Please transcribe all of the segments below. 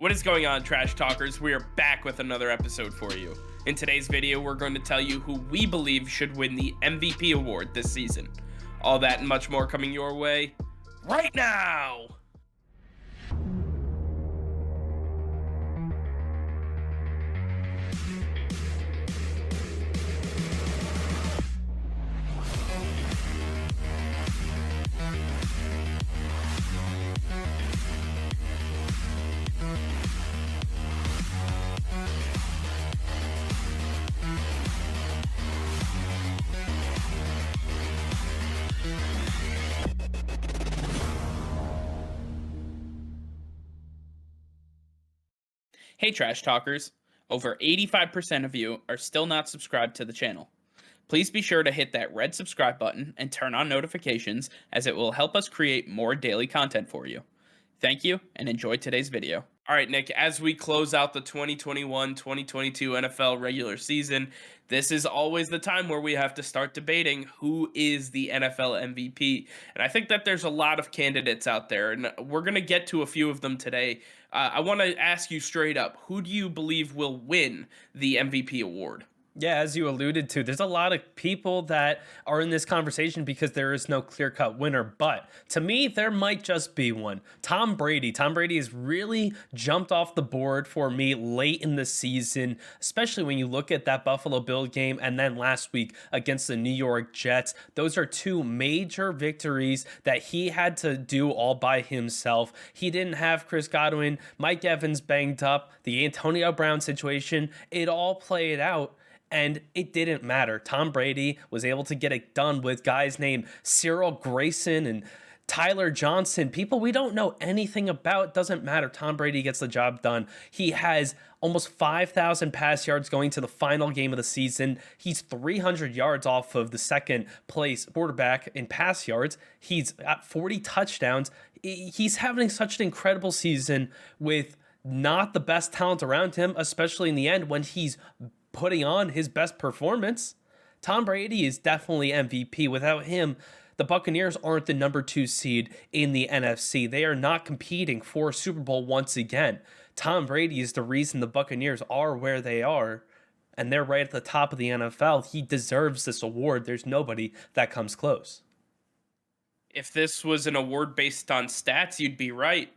What is going on, Trash Talkers? We are back with another episode for you. In today's video, we're going to tell you who we believe should win the MVP award this season. All that and much more coming your way right now! Hey Trash Talkers, over 85% of you are still not subscribed to the channel. Please be sure to hit that red subscribe button and turn on notifications as it will help us create more daily content for you. Thank you and enjoy today's video. All right, Nick, as we close out the 2021-2022 NFL regular season, this is always the time where we have to start debating who is the NFL MVP. And I think that there's a lot of candidates out there, and we're going to get to a few of them today. I want to ask you straight up, who do you believe will win the MVP award? Yeah, as you alluded to, there's a lot of people that are in this conversation because there is no clear-cut winner. But to me, there might just be one. Tom Brady. Tom Brady has really jumped off the board for me late in the season, especially when you look at that Buffalo Bill game and then last week against the New York Jets. Those are two major victories that he had to do all by himself. He didn't have Chris Godwin, Mike Evans banged up, the Antonio Brown situation. It all played out. And it didn't matter. Tom Brady was able to get it done with guys named Cyril Grayson and Tyler Johnson. People we don't know anything about. Doesn't matter. Tom Brady gets the job done. He has almost 5,000 pass yards going to the final game of the season. He's 300 yards off of the second place quarterback in pass yards. He's at 40 touchdowns. He's having such an incredible season with not the best talent around him, especially in the end when he's putting on his best performance. Tom Brady is definitely MVP. Without him, the Buccaneers aren't the number 2 seed in the NFC. They are not competing for Super Bowl once again. Tom Brady is the reason the Buccaneers are where they are, and they're right at the top of the NFL. He deserves this award. There's nobody that comes close. If this was an award based on stats, you'd be right.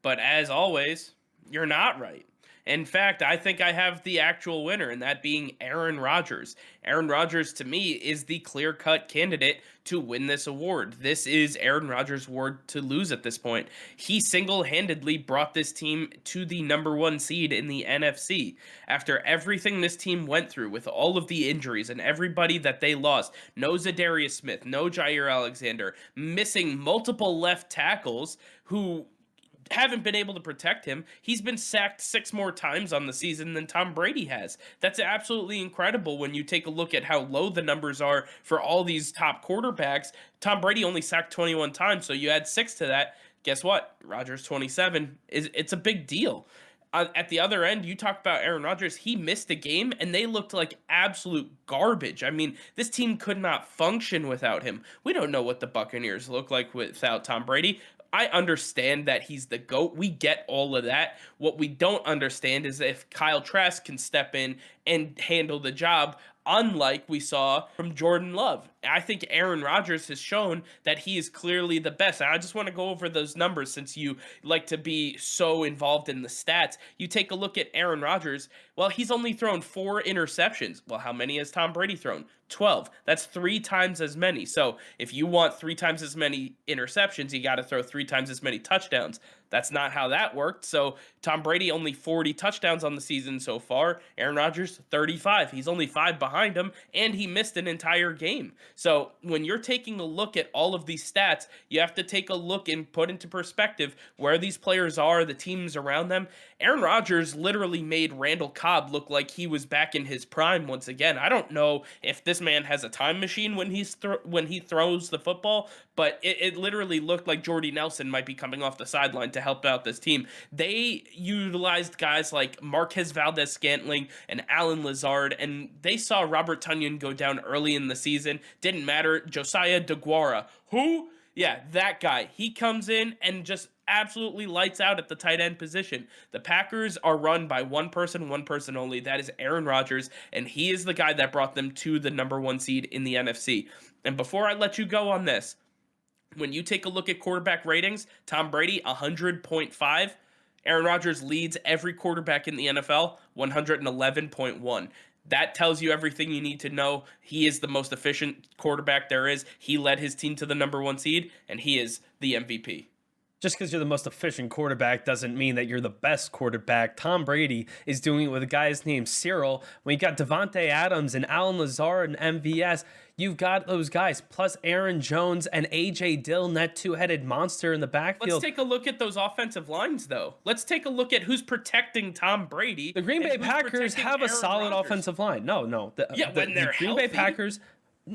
But as always, you're not right. In fact, I think I have the actual winner, and that being Aaron Rodgers. Aaron Rodgers, to me, is the clear-cut candidate to win this award. This is Aaron Rodgers' award to lose at this point. He single-handedly brought this team to the number 1 seed in the NFC. After everything this team went through with all of the injuries and everybody that they lost, no Zadarius Smith, no Jair Alexander, missing multiple left tackles who haven't been able to protect him. He's been sacked 6 more times on the season than Tom Brady has. That's absolutely incredible when you take a look at how low the numbers are for all these top quarterbacks. Tom Brady only sacked 21 times, so you add 6 to that. Guess what? Rodgers 27. It's a big deal. At the other end, you talk about Aaron Rodgers. He missed a game, and they looked like absolute garbage. I mean, this team could not function without him. We don't know what the Buccaneers look like without Tom Brady. I understand that he's the GOAT. We get all of that. What we don't understand is if Kyle Trask can step in and handle the job, unlike we saw from Jordan Love. I think Aaron Rodgers has shown that he is clearly the best. And I just want to go over those numbers since you like to be so involved in the stats. You take a look at Aaron Rodgers. Well, he's only thrown 4 interceptions. Well, how many has Tom Brady thrown? 12. That's 3 times as many. So if you want 3 times as many interceptions, you got to throw 3 times as many touchdowns. That's not how that worked. So Tom Brady only 40 touchdowns on the season so far. Aaron Rodgers 35. He's only 5 behind him, and he missed an entire game. So when you're taking a look at all of these stats, you have to take a look and put into perspective where these players are, the teams around them. Aaron Rodgers literally made Randall Cobb look like he was back in his prime once again. I don't know if this man has a time machine when he throws the football, but it literally looked like Jordy Nelson might be coming off the sideline to help out this team. They utilized guys like Marquez Valdez-Scantling and Alan Lazard, and they saw Robert Tonyan go down early in the season. Didn't matter. Josiah DeGuara. Who? Yeah, that guy. He comes in and just absolutely lights out at the tight end position. The Packers are run by one person only. That is Aaron Rodgers, and he is the guy that brought them to the number one seed in the NFC. And before I let you go on this, when you take a look at quarterback ratings, Tom Brady 100.5. Aaron Rodgers leads every quarterback in the NFL 111.1. That tells you everything you need to know. He is the most efficient quarterback there is. He led his team to the number one seed, and he is the MVP. Just because you're the most efficient quarterback doesn't mean that you're the best quarterback. Tom Brady is doing it with a guy named Cyril. When you got Devontae Adams and Alan Lazard and MVS, you've got those guys, plus Aaron Jones and A.J. Dillon, that two-headed monster in the backfield. Let's take a look at those offensive lines, though. Let's take a look at who's protecting Tom Brady. The Green Bay Packers have a solid offensive line. No. When they're the Green healthy. Bay Packers,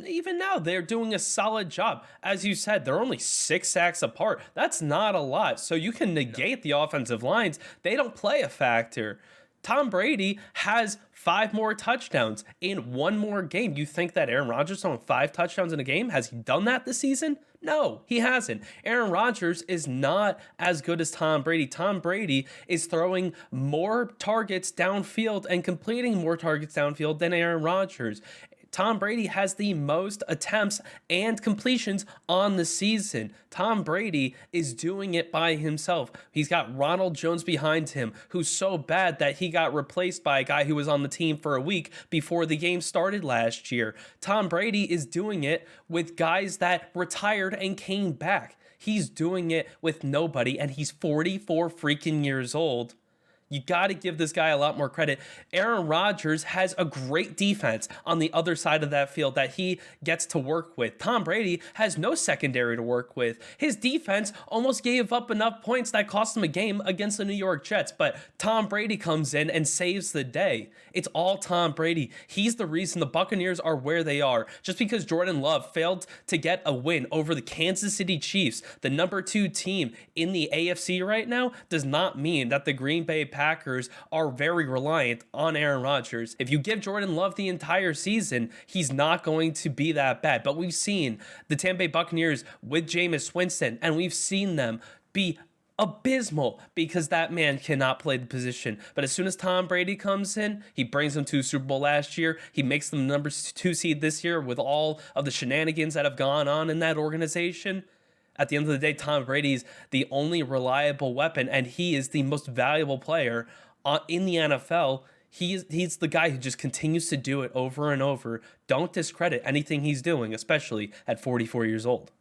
even now, they're doing a solid job. As you said, they're only 6 sacks apart. That's not a lot. So you can negate the offensive lines. They don't play a factor. Tom Brady has 5 more touchdowns in 1 more game. You think that Aaron Rodgers throwing 5 touchdowns in a game? Has he done that this season? No, he hasn't. Aaron Rodgers is not as good as Tom Brady. Tom Brady is throwing more targets downfield and completing more targets downfield than Aaron Rodgers. Tom Brady has the most attempts and completions on the season. Tom Brady is doing it by himself. He's got Ronald Jones behind him, who's so bad that he got replaced by a guy who was on the team for a week before the game started last year. Tom Brady is doing it with guys that retired and came back. He's doing it with nobody, and he's 44 freaking years old. You got to give this guy a lot more credit. Aaron Rodgers has a great defense on the other side of that field that he gets to work with. Tom Brady has no secondary to work with. His defense almost gave up enough points that cost him a game against the New York Jets, but Tom Brady comes in and saves the day. It's all Tom Brady. He's the reason the Buccaneers are where they are. Just because Jordan Love failed to get a win over the Kansas City Chiefs, the number 2 team in the AFC right now, does not mean that the Green Bay Packers are very reliant on Aaron Rodgers. If you give Jordan Love the entire season, he's not going to be that bad. But we've seen the Tampa Bay Buccaneers with Jameis Winston, and we've seen them be abysmal because that man cannot play the position. But as soon as Tom Brady comes in, he brings them to Super Bowl last year. He makes them the number 2 seed this year with all of the shenanigans that have gone on in that organization. At the end of the day, Tom Brady's the only reliable weapon, and he is the most valuable player in the NFL. He's the guy who just continues to do it over and over. Don't discredit anything he's doing, especially at 44 years old.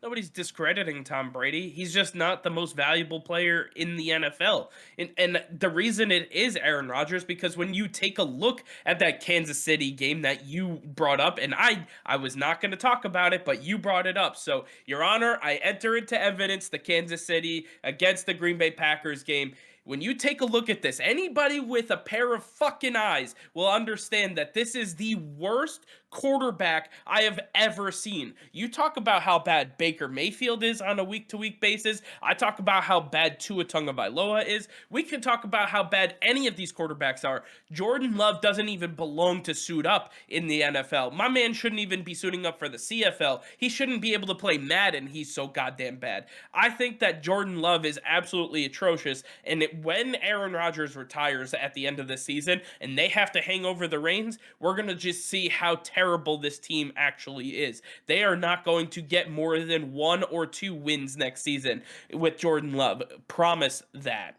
Nobody's discrediting Tom Brady. He's just not the most valuable player in the NFL. And the reason it is Aaron Rodgers, because when you take a look at that Kansas City game that you brought up, and I was not going to talk about it, but you brought it up. So, Your Honor, I enter into evidence the Kansas City against the Green Bay Packers game. When you take a look at this, anybody with a pair of fucking eyes will understand that this is the worst quarterback I have ever seen. You talk about how bad Baker Mayfield is on a week-to-week basis. I talk about how bad Tua Tagovailoa is. We can talk about how bad any of these quarterbacks are. Jordan Love doesn't even belong to suit up in the NFL. My man shouldn't even be suiting up for the CFL. He shouldn't be able to play Madden. He's so goddamn bad. I think that Jordan Love is absolutely atrocious, and when Aaron Rodgers retires at the end of the season and they have to hang over the reins, we're going to just see how terrible this team actually is. They are not going to get more than 1 or 2 wins next season with Jordan Love. Promise that.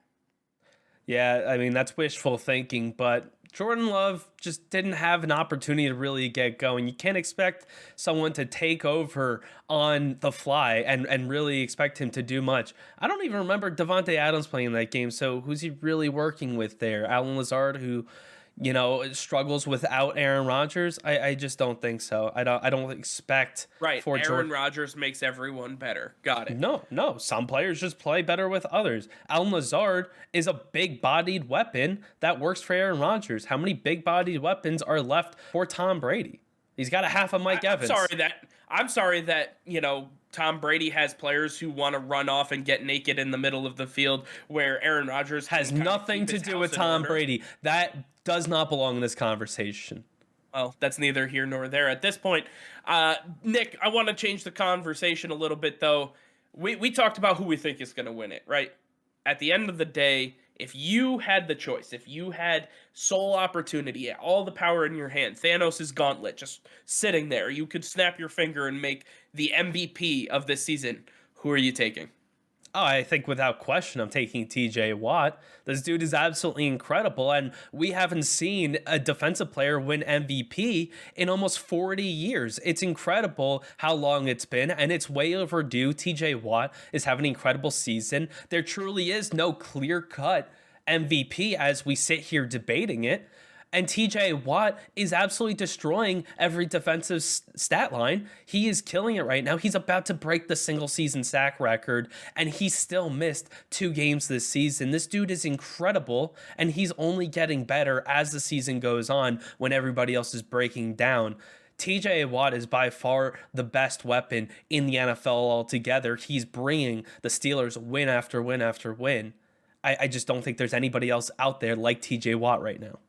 Yeah, I mean, that's wishful thinking, but Jordan Love just didn't have an opportunity to really get going. You can't expect someone to take over on the fly and really expect him to do much. I don't even remember Devontae Adams playing that game, so who's he really working with there? Alan Lazard, who, struggles without Aaron Rodgers? I just don't think so. I don't expect for Aaron Rodgers makes everyone better. Got it. No. Some players just play better with others. Alan Lazard is a big-bodied weapon that works for Aaron Rodgers. How many big-bodied weapons are left for Tom Brady? He's got a half of Mike Evans. I'm sorry that Tom Brady has players who want to run off and get naked in the middle of the field, where Aaron Rodgers has nothing to do with Tom Brady. That does not belong in this conversation. Well, that's neither here nor there at this point. Nick, I want to change the conversation a little bit, though. we talked about who we think is going to win it, right? At the end of the day, if you had the choice, if you had sole opportunity, all the power in your hand, Thanos' gauntlet just sitting there, you could snap your finger and make the MVP of this season. Who are you taking? Oh, I think without question, I'm taking TJ Watt. This dude is absolutely incredible, and we haven't seen a defensive player win MVP in almost 40 years. It's incredible how long it's been, and it's way overdue. TJ Watt is having an incredible season. There truly is no clear cut MVP as we sit here debating it. And TJ Watt is absolutely destroying every defensive stat line. He is killing it right now. He's about to break the single season sack record, and he still missed 2 games this season. This dude is incredible, and he's only getting better as the season goes on when everybody else is breaking down. TJ Watt is by far the best weapon in the NFL altogether. He's bringing the Steelers win after win after win. I just don't think there's anybody else out there like TJ Watt right now.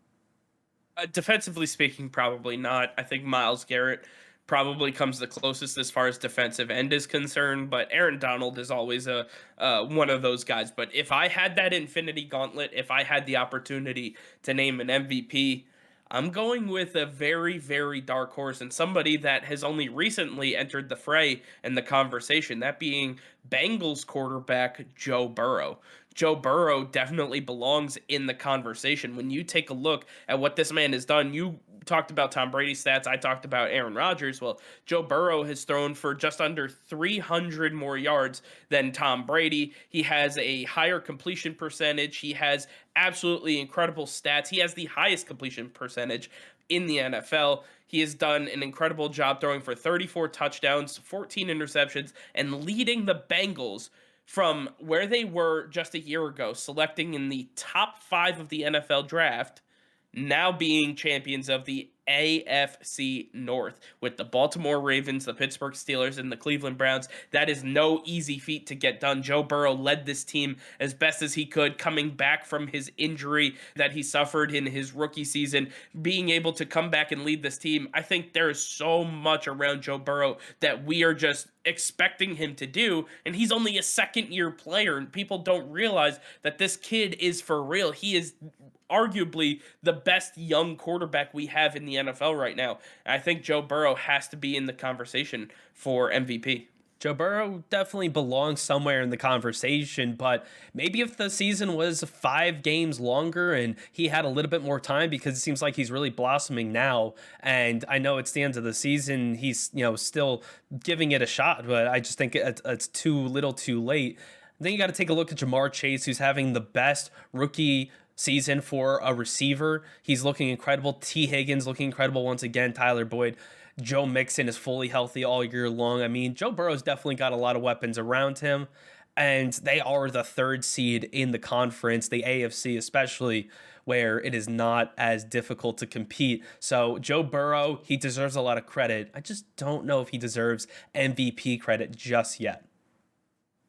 Defensively speaking, probably not. I think Myles Garrett probably comes the closest as far as defensive end is concerned, but Aaron Donald is always a one of those guys. But if I had that Infinity Gauntlet, if I had the opportunity to name an MVP, I'm going with a very, very dark horse and somebody that has only recently entered the fray and the conversation, that being Bengals quarterback Joe Burrow. Joe Burrow definitely belongs in the conversation. When you take a look at what this man has done, you talked about Tom Brady's stats. I talked about Aaron Rodgers. Well, Joe Burrow has thrown for just under 300 more yards than Tom Brady. He has a higher completion percentage. He has absolutely incredible stats. He has the highest completion percentage in the NFL. He has done an incredible job throwing for 34 touchdowns, 14 interceptions, and leading the Bengals from where they were just a year ago, selecting in the top 5 of the NFL draft, now being champions of the AFC North with the Baltimore Ravens, the Pittsburgh Steelers, and the Cleveland Browns. That is no easy feat to get done. Joe Burrow led this team as best as he could, coming back from his injury that he suffered in his rookie season, being able to come back and lead this team. I think there is so much around Joe Burrow that we are just expecting him to do, and he's only a second-year player, and people don't realize that this kid is for real. He is arguably the best young quarterback we have in the NFL right now. I think Joe Burrow has to be in the conversation for MVP. Joe Burrow definitely belongs somewhere in the conversation, but maybe if the season was 5 games longer and he had a little bit more time, because it seems like he's really blossoming now. And I know it's the end of the season, he's still giving it a shot, but I just think it's too little, too late. Then you got to take a look at Jamar Chase, who's having the best rookie season for a receiver. He's looking incredible. T. Higgins looking incredible once again. Tyler Boyd. Joe Mixon is fully healthy all year long. I mean, Joe Burrow's definitely got a lot of weapons around him, and they are the 3rd seed in the conference, the AFC especially, where it is not as difficult to compete. So Joe Burrow, he deserves a lot of credit. I just don't know if he deserves MVP credit just yet.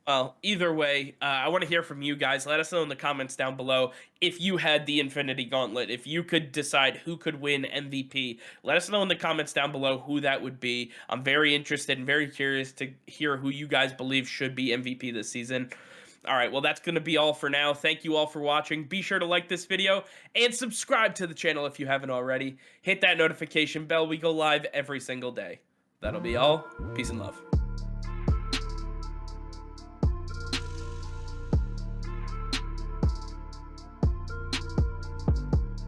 Well, either way, I want to hear from you guys. Let us know in the comments down below if you had the Infinity Gauntlet, if you could decide who could win MVP. Let us know in the comments down below who that would be. I'm very interested and very curious to hear who you guys believe should be MVP this season. All right, well, that's going to be all for now. Thank you all for watching. Be sure to like this video and subscribe to the channel if you haven't already. Hit that notification bell. We go live every single day. That'll be all. Peace and love.